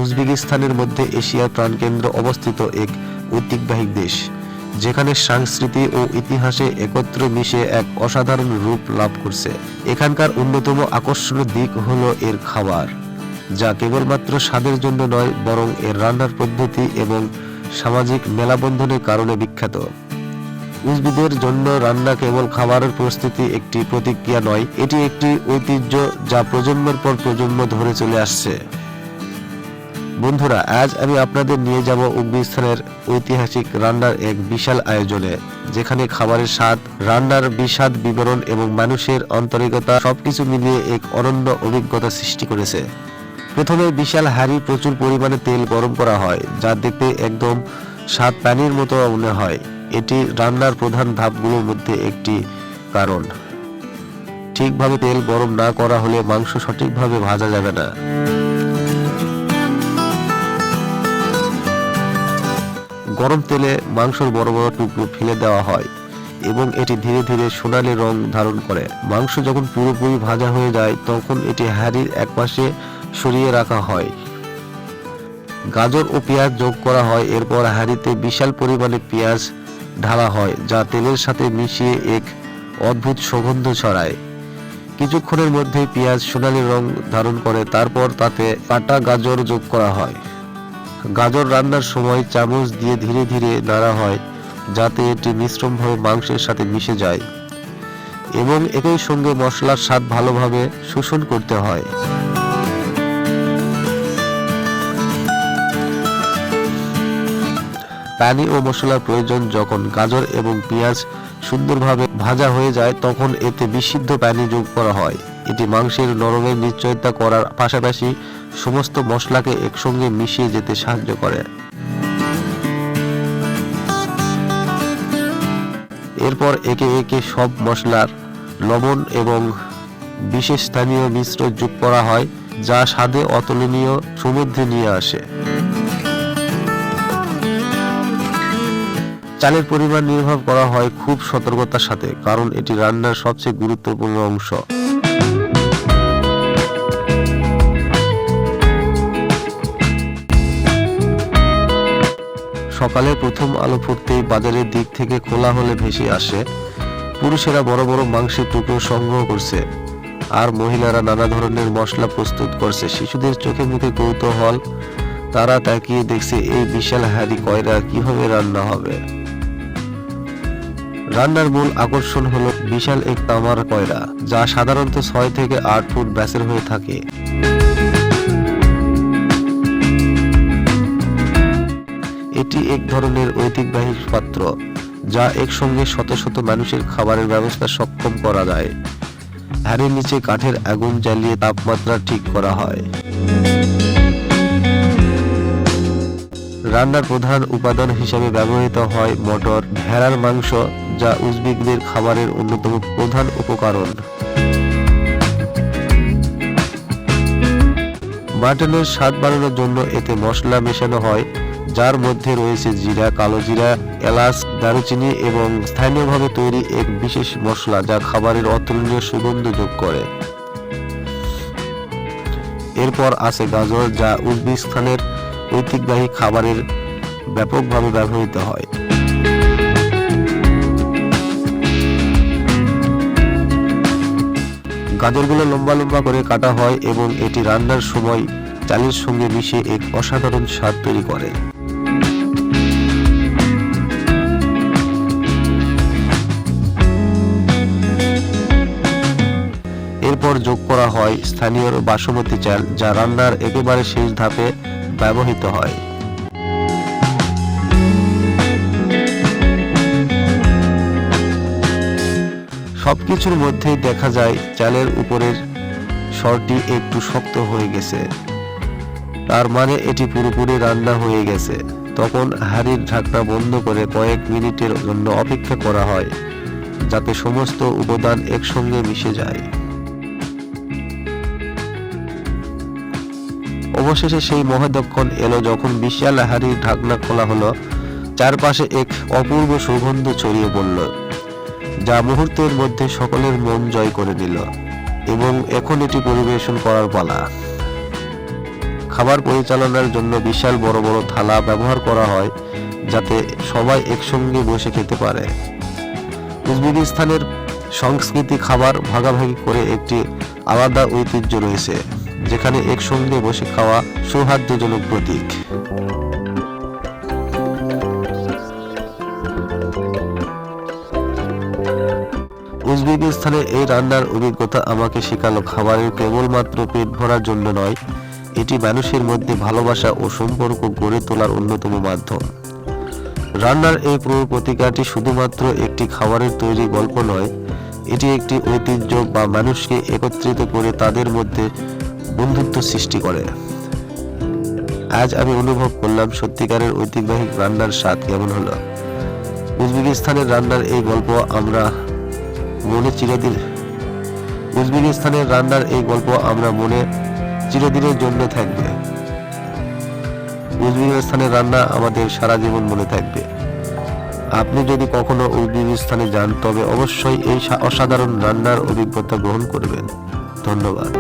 উজবেকিস্তানের মধ্যে এশিয়ার প্রাণকেন্দ্রে অবস্থিত এক ঐতিহ্যবাহী দেশ, যেখানে সংস্কৃতি ও ইতিহাসে একত্রে মিশে এক অসাধারণ রূপ লাভ করছে। এখানকার অন্যতম আকর্ষণীয় দিক হলো এর খাবার, যা কেবলমাত্র স্বাদের জন্য নয়, বরং এর রান্নার পদ্ধতি এবং সামাজিক মেলাবন্ধনের কারণে বিখ্যাত। উজবেকদের জন্য রান্না কেবল খাবারের প্রস্তুতি একটি প্রতিক্রিয়া নয়, এটি একটি ঐতিহ্য যা প্রজন্মের পর প্রজন্ম ধরে চলে আসছে। বন্ধুরা, আজ আমি আপনাদের নিয়ে যাব উজবেকিস্তানের ঐতিহাসিক রান্নার এক বিশাল আয়োজনে, যেখানে খাবারের স্বাদ, রান্নার বিশদ বিবরণ এবং মানুষের আন্তরিকতা সবকিছু মিলিয়ে এক অনন্য অভিজ্ঞতা সৃষ্টি করেছে। প্রথমে বিশাল হাঁড়ি প্রচুর পরিমাণে তেল গরম করা হয়, যা দেখতে একদম স্বাদ পানির মতো মনে হয়। এটি রান্নার প্রধান ধাপগুলোর মধ্যে একটি, কারণ ঠিকভাবে তেল গরম না করা হলে মাংস সঠিকভাবে ভাজা যাবে না। গরম তেলে মাংসের বড় বড় টুকরো ফেলে দেওয়া হয় এবং এটি ধীরে ধীরে সোনালী রং ধারণ করে। মাংস যখন পুরোপুরি ভাজা হয়ে যায়, তখন এটি হাঁড়ির একপাশে সরিয়ে রাখা হয়। গাজর ও পেঁয়াজ যোগ করা হয়। এরপর হাঁড়িতে বিশাল পরিমাণে পেঁয়াজ ঢালা হয়, যা তেলের সাথে মিশিয়ে এক অদ্ভুত সুগন্ধ ছড়ায়। কিছুক্ষণের মধ্যেই পেঁয়াজ সোনালী রং ধারণ করে। তারপর তাতে কাটা গাজর যোগ করা হয়। গাজর রান্নার সময় চামচ দিয়ে ধীরে ধীরে নাড়া হয়, যাতে এটি মিশ্রণভাবে মাংসের সাথে মিশে যায় এবং একই সঙ্গে মশলার স্বাদ ভালোভাবে শোষণ করতে হয়। পানি ও মশলার প্রয়োজন। যখন গাজর এবং পেঁয়াজ সুন্দরভাবে ভাজা হয়ে যায়, তখন এতে বিশুদ্ধ পানি যোগ করা হয়। এটি মাংসের নরমের নিশ্চয়তা করার পাশাপাশি সমস্ত মশলাকে একসঙ্গে মিশিয়ে যেতে সাহায্য করে। এরপর একে একে সব মশলার লবণ এবং বিশেষ স্থানীয় মিশ্রণ যোগ করা হয়, যা স্বাদে অতুলনীয় সমৃদ্ধি নিয়ে আসে। চালের পরিমাণ নির্ভর করা হয় খুব সতর্কতার সাথে, কারণ এটি রান্নার সবচেয়ে গুরুত্বপূর্ণ অংশ। সকালে প্রথম আলো ফুটতেই বাজারের দিক থেকে খোলা হলে ভেসে আসে। পুরুষেরা বড় বড় মাংসের টুকরো সংগ্রহ করছে, আর মহিলারা নানা ধরনের মশলা প্রস্তুত করছে। শিশুদের চোখে মুখে কৌতূহল, তারা তাকিয়ে দেখছে এই বিশাল হাঁড়ি কয়রা কিভাবে রান্না হবে। রান্নার মূল আকর্ষণ হলো বিশাল এক তামার কয়রা, যা সাধারণত 6 থেকে 8 ফুট ব্যাসের হয়ে থাকে। এটি এক ধরনের ঐতিহ্যবাহী পাত্র, যা একসঙ্গে শত শত মানুষের খাবারের ব্যবস্থা সক্ষম করা যায়। হাঁড়ির নিচে কাঠের আগুন জ্বালিয়ে তাপমাত্রা ঠিক করা হয়। রান্নার প্রধান উপাদান হিসেবে ব্যবহৃত হয় মটর, ভেড়ার মাংস, যা উজবেকদের খাবারের অন্যতম প্রধান উপকরণ। মাটনের স্বাদ বাড়ানোর জন্য এতে মশলা মেশানো হয়, যার মধ্যে রয়েছে জিরা, কালো জিরা, এলাচ, দারুচিনি এবং স্থানীয়ভাবে তৈরি এক বিশেষ মশলা, যা খাবারের অতুলনীয় সুগন্ধ যোগ করে। এরপর আছে গাজর, যা উজবেকিস্তানের ঐতিহ্যবাহী খাবারের ব্যাপকভাবে ব্যবহৃত হয়। গাজরগুলো লম্বা লম্বা করে কাটা হয় এবং এটি রান্নার সময় চালের সঙ্গে মিশে এক অসাধারণ স্বাদ তৈরি করে। এরপর যোগ করা হয় স্থানীয় বাসমতি চাল, যা রান্নার একেবারে শেষ ধাপে ব্যবহৃত হয়। সবকিছুর মধ্যেই দেখা যায় চালের উপরের স্তরটি একটু শক্ত হয়ে গেছে, তার মানে এটি পুরোপুরি রান্না হয়ে গেছে। তখন হাঁড়ির ঢাকনা বন্ধ করে কয়েক মিনিটের জন্য অপেক্ষা করা হয়, যাতে সমস্ত উপাদান একসঙ্গে মিশে যায়। অবশেষে সেই মহোদক্ষণ এলো, যখন বিশাল হাঁড়ির ঢাকনা খোলা হলো। চারপাশে এক অপূর্ব সুগন্ধ ছড়িয়ে পড়ল, যা মুহূর্তের মধ্যে সকলের মন জয় করে নিল। এবং এখন এটি পরিবেশন করার পালা। খাবার পরিচালনার জন্য বিশাল বড় বড় থালা ব্যবহার করা হয় যাতে সবাই একসঙ্গে বসে খেতে পারে। উজবেকিস্তানের সংস্কৃতি খাবার ভাগাভাগি করে একটি আলাদা ঐতিহ্য রয়েছে, যেখানে একসঙ্গে বসে খাওয়া সৌহার্দ্যজনক প্রতীক। উজবেকিস্তানের এই রান্নার অভিজ্ঞতা আমাকে শেখালো খাবারের কেবলমাত্র পেট ভরার জন্য নয়, এটি মানুষের মধ্যে ভালোবাসা ও সম্পর্ক গড়ে তোলার অন্যতম মাধ্যম। রান্নার এই পুরো প্রতিক্রিয়াটি শুধুমাত্র একটি খাবারের তৈরি গল্প নয়, এটি একটি ঐতিহ্য বা মানুষকে একত্রিত করে তাদের মধ্যে বন্ধুত্ব সৃষ্টি করে। আজ আমি অনুভব করলাম সত্যিকারের ঐতিহ্যবাহী রান্নার স্বাদ কেমন হলো। উজবেকিস্তানের রান্নার এই গল্প আমরা মনে চিরদিনের জন্য থাকবে। উজবেকিস্তানের রান্না আমাদের সারা জীবন মনে থাকবে। আপনি যদি কখনো উজবেকিস্তানে যান তবে অবশ্যই এই অসাধারণ রান্নার অভিজ্ঞতা গ্রহণ করবেন। ধন্যবাদ।